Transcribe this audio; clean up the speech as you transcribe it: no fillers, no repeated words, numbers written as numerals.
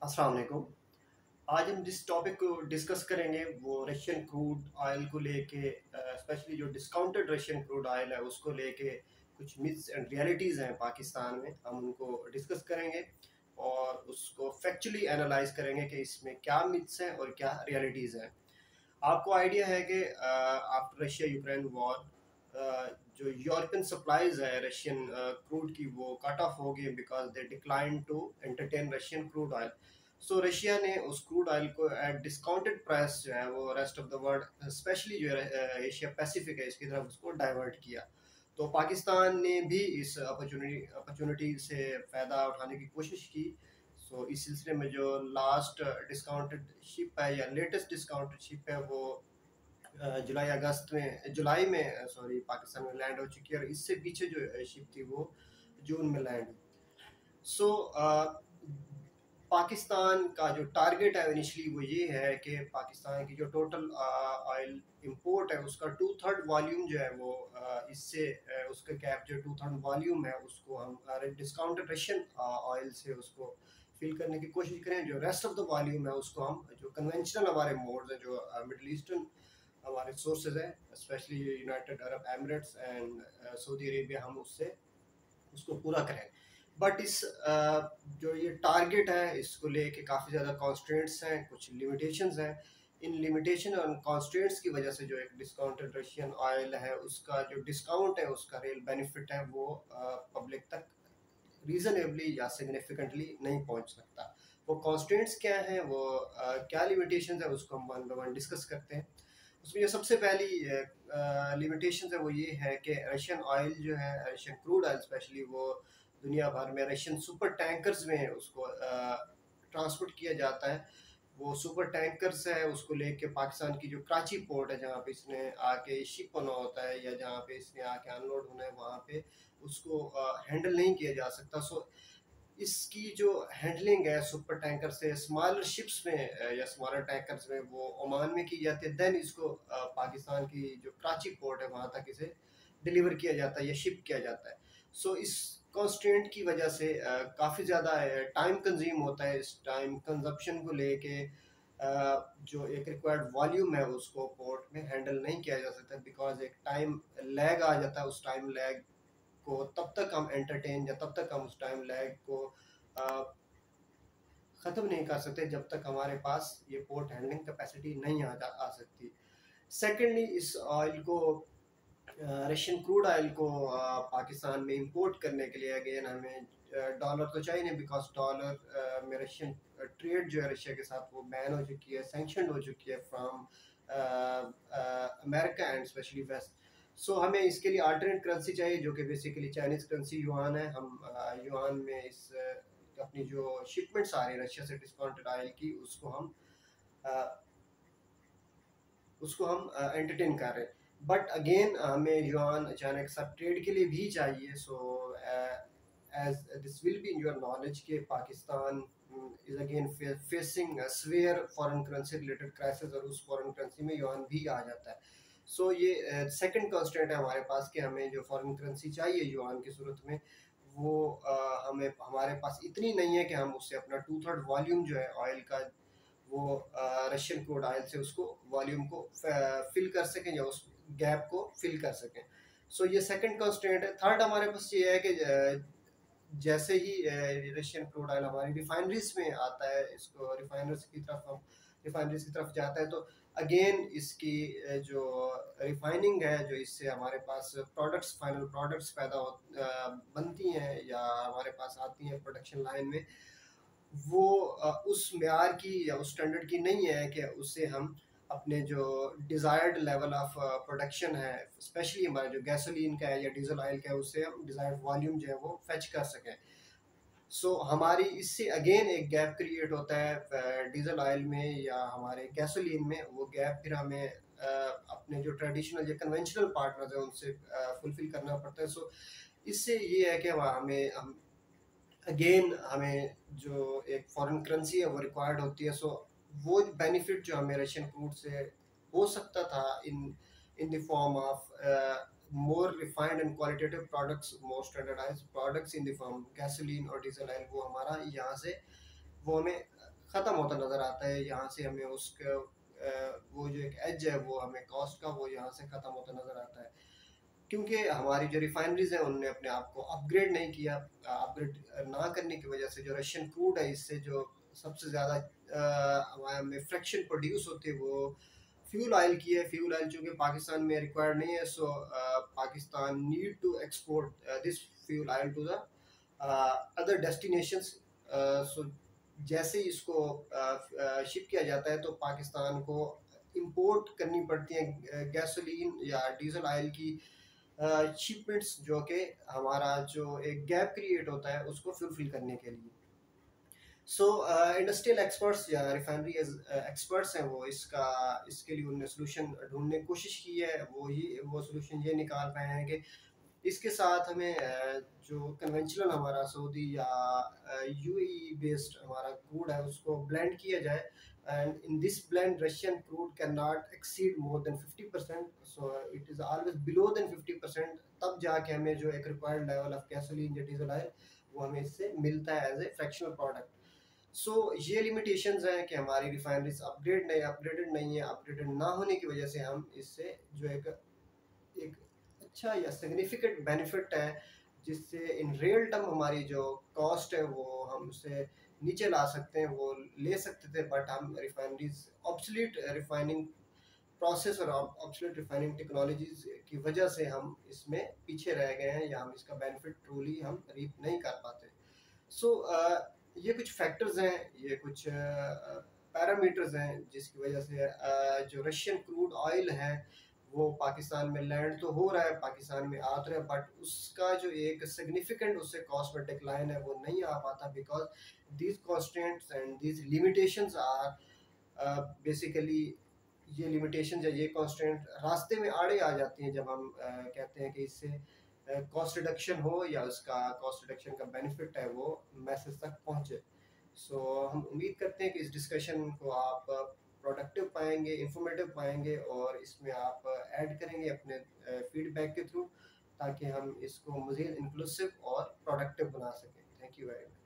अस्सलाम वालेकुम। आज हम जिस टॉपिक को डिस्कस करेंगे वो रशियन क्रूड ऑयल को लेके, स्पेशली जो डिस्काउंटेड रशियन क्रूड ऑयल है उसको लेके कुछ मिथ्स एंड रियलिटीज़ हैं पाकिस्तान में, हम उनको डिस्कस करेंगे और उसको फैक्चुअली एनालाइज करेंगे कि इसमें क्या मिथ्स हैं और क्या रियलिटीज़ हैं। आपको आइडिया है कि आफ्टर रशिया यूक्रेन वॉर जो यूरोपियन सप्लाईज है रशियन क्रूड की वो कट ऑफ हो गई because they decline to entertain Russian crude oil. So Russia ने उस क्रूड ऑयल को एट डिस्काउंटेड प्राइस जो है वो rest of the world specially जो एशिया पैसिफिक है इसकी तरफ उसको डाइवर्ट किया। तो पाकिस्तान ने भी इस अपॉर्चुनिटी से फ़ायदा उठाने की कोशिश की। सो इस सिलसिले में जो लास्ट डिस्काउंटेड शिप है या लेटेस्ट डिस्काउंटेड शिप है वो जुलाई में सॉरी पाकिस्तान में लैंड हो चुकी है और इससे पीछे जो शिप थी वो जून में लैंड हुई। सो पाकिस्तान का जो टारगेट है इनिशली वो ये है कि पाकिस्तान की जो टोटल ऑयल इंपोर्ट है उसका 2/3 वॉल्यूम जो है वो इससे उसका कैप जो 2/3 वॉल्यूम है उसको हम डिस्काउंटेड रशियन ऑयल से उसको फिल करने की कोशिश करें। जो रेस्ट ऑफ द वॉल्यूम है उसको हम जो कन्वेंशनल हमारे मोड्स हैं जो मिडल ईस्टर्न हमारे सोर्सेज हैं specially United Arab Emirates and Saudi Arabia, हम उससे उसको पूरा करें। बट इस जो ये टारगेट है इसको लेके काफ़ी ज़्यादा कॉन्स्ट्रेंट्स हैं, कुछ लिमिटेशंस हैं। इन लिमिटेशन और कॉन्स्ट्रेंट्स की वजह से जो एक डिस्काउंटेड रशियन ऑयल है उसका जो डिस्काउंट है उसका रियल बेनिफिट है वो पब्लिक तक रीजनेबली या सिग्निफिकेंटली नहीं पहुंच सकता। वो कॉन्स्टेंट्स क्या हैं, वो क्या लिमिटेशंस है उसको हम वन बाय वन डिस्कस करते हैं। उसमें जो सबसे पहली लिमिटेशंस है वो ये है कि रशियन ऑयल जो है रशियन क्रूड ऑयल स्पेशली वो दुनिया भर में रशियन सुपर टैंकर्स में उसको ट्रांसपोर्ट किया जाता है। वो सुपर टैंकर्स है उसको लेके पाकिस्तान की जो कराची पोर्ट है जहाँ पे इसने आके शिप होना होता है या जहाँ पे इसने आके अनलोड होना है वहाँ पे उसको हैंडल नहीं किया जा सकता। सो इसकी जो हैंडलिंग है सुपर टैंकर से स्मॉलर शिप्स में या स्मॉलर टैंकर्स में वो ओमान में की जाती है, देन इसको पाकिस्तान की जो कराची पोर्ट है वहाँ तक इसे डिलीवर किया जाता है या शिप किया जाता है। सो इस कॉन्स्टेंट की वजह से काफ़ी ज़्यादा टाइम कंज्यूम होता है। इस टाइम कंजप्शन को लेके जो एक रिक्वायर्ड वॉल्यूम है उसको पोर्ट में हैंडल नहीं किया जा सकता बिकॉज एक टाइम लैग आ जाता है। उस टाइम लैग को तब तक हम एंटरटेन या तब तक हम उस टाइम लैग को ख़त्म नहीं कर सकते जब तक हमारे पास ये पोर्ट हैंडलिंग कैपेसिटी नहीं आ सकती। सेकेंडली इस ऑयल को रशियन क्रूड ऑयल को पाकिस्तान में इंपोर्ट करने के लिए अगेन हमें डॉलर तो चाहिए नहीं बिकॉज डॉलर में रशियन ट्रेड जो है रशिया के साथ वो बैन हो चुकी है, सैंक्शन हो चुकी है from America and specially west. So हमें इसके लिए अल्टरनेट करेंसी चाहिए जो कि बेसिकली चाइनीज़ करेंसी युआन है। हम युआन में इस अपनी जो शिपमेंट्स आ रही है रशिया से डिस्काउंटेड ऑयल की उसको हम एंटरटेन कर रहे हैं। बट अगेन हमें युआन अचानक सब ट्रेड के लिए भी चाहिए। So as this will be in your knowledge के Pakistan is again facing severe foreign currency related crisis और उस फॉरेन करेंसी में युआन भी आ जाता है। सो ये सेकंड कंस्ट्रेंट है हमारे पास कि हमें जो फॉरेन करेंसी चाहिए युआन की सूरत में वो हमें हमारे पास इतनी नहीं है कि हम उससे अपना 2/3 वॉल्यूम जो है ऑयल का वो रशियन क्रूड ऑयल से उसको वॉल्यूम को फिल कर सकें या उस गैप को फिल कर सकें। सो ये सेकंड कंस्ट्रेंट है। थर्ड हमारे पास ये है कि जैसे ही रशियन क्रूड ऑयल हमारी रिफाइनरीज में आता है इसको रिफाइनरीज की तरफ जाता है तो अगेन इसकी जो रिफाइनिंग है जो इससे हमारे पास फाइनल प्रोडक्ट्स बनती हैं या हमारे पास आती हैं प्रोडक्शन लाइन में, वो उस म्यार की या उस स्टैंडर्ड की नहीं है कि उससे हम अपने जो डिज़ायर्ड लेवल ऑफ प्रोडक्शन है स्पेशली हमारा जो गैसोलीन का है या डीजल ऑयल का है उससे हम डिज़ायर्ड वॉल्यूम जो है वो फेच कर सकें। सो हमारी इससे अगेन एक गैप क्रिएट होता है डीजल ऑयल में या हमारे गैसोलीन में। वो गैप फिर हमें अपने जो ट्रेडिशनल या कन्वेंशनल पार्टनर्स हैं उनसे फुलफिल करना पड़ता है। सो इससे ये है कि हम अगेन हमें जो एक फॉरेन करेंसी है वो रिक्वायर्ड होती है। सो वो बेनिफिट जो हमें रशियन क्रूड से हो सकता था in in the form of more refined and qualitative products, more standardized products in the form gasoline और डीजल ऑयल, वो हमारा यहाँ से वो हमें ख़त्म होता नज़र आता है। यहाँ से हमें उसका वो जो एक एज है वो हमें कॉस्ट का वो यहाँ से ख़त्म होता नज़र आता है, क्योंकि हमारी जो रिफाइनरीज हैं उन्होंने अपने आप को अपग्रेड नहीं किया। अपग्रेड ना करने की वजह से जो रशियन क्रूड है, इससे जो सबसे ज़्यादा हमारे में फ्रैक्शन प्रोड्यूस होती है वो फ्यूल ऑयल की है। फ्यूल ऑयल चूँकि पाकिस्तान में रिक्वायर्ड नहीं है, so Pakistan need to export this fuel oil to the other destinations. So जैसे ही इसको शिप किया जाता है तो पाकिस्तान को इंपोर्ट करनी पड़ती है गैसोलीन या डीजल ऑयल की शिपमेंट्स, जो कि हमारा जो एक गैप क्रिएट होता है उसको फुलफिल करने के लिए। सो इंडस्ट्रियल एक्सपर्ट्स या रिफाइनरी एक्सपर्ट्स हैं, वो इसके लिए उन्होंने सोल्यूशन ढूंढने की कोशिश की है। वो सोल्यूशन ये निकाल रहे हैं कि इसके साथ हमें जो कन्वेंशनल हमारा सऊदी या यूएई बेस्ड हमारा क्रूड है उसको ब्लेंड किया जाए। And in this blend Russian crude can not exceed more than 50%, so it is always below than 50%। तब जाके हमें जो एक रिक्वायर्ड लेवल ऑफ गैसोलीन या डीजल ऑयल वो हमें इससे मिलता है as a fractional product. So ये लिमिटेशंस हैं कि हमारी रिफाइनरीज अपग्रेडेड नहीं है। अपग्रेडेड ना होने की वजह से हम इससे जो एक एक अच्छा या सिग्निफिकेंट बेनिफिट है, जिससे इन रियल टर्म हमारी जो कॉस्ट है वो हम उसे नीचे ला सकते हैं, वो ले सकते थे। बट हम रिफाइनरीज ऑब्सोलीट रिफाइनिंग प्रोसेस और ऑब्सोलीट रिफाइनिंग टेक्नोलॉजीज की वजह से हम इसमें पीछे रह गए हैं, या हम इसका बेनिफिट ट्रूली हम रीप नहीं कर पाते। सो ये कुछ फैक्टर्स हैं, ये कुछ पैरामीटर्स हैं जिसकी वजह से जो रशियन क्रूड ऑयल है वो पाकिस्तान में लैंड तो हो रहा है, पाकिस्तान में आ तो रहा है, बट उसका जो एक सिग्निफिकेंट उससे कॉस्ट में डिक्लाइन है वो नहीं आ पाता, because these constants and these limitations are basically ये लिमिटेशन या ये कॉन्स्टेंट रास्ते में आड़े आ जाती हैं जब हम कहते हैं कि इससे कॉस्ट रिडक्शन हो या उसका कॉस्ट रिडक्शन का बेनिफिट है वो मैसेज तक पहुंचे। सो हम उम्मीद करते हैं कि इस डिस्कशन को आप प्रोडक्टिव पाएंगे, इंफॉर्मेटिव पाएंगे, और इसमें आप ऐड करेंगे अपने फीडबैक के थ्रू, ताकि हम इसको मज़ीद इंक्लूसिव और प्रोडक्टिव बना सकें। Thank you very much.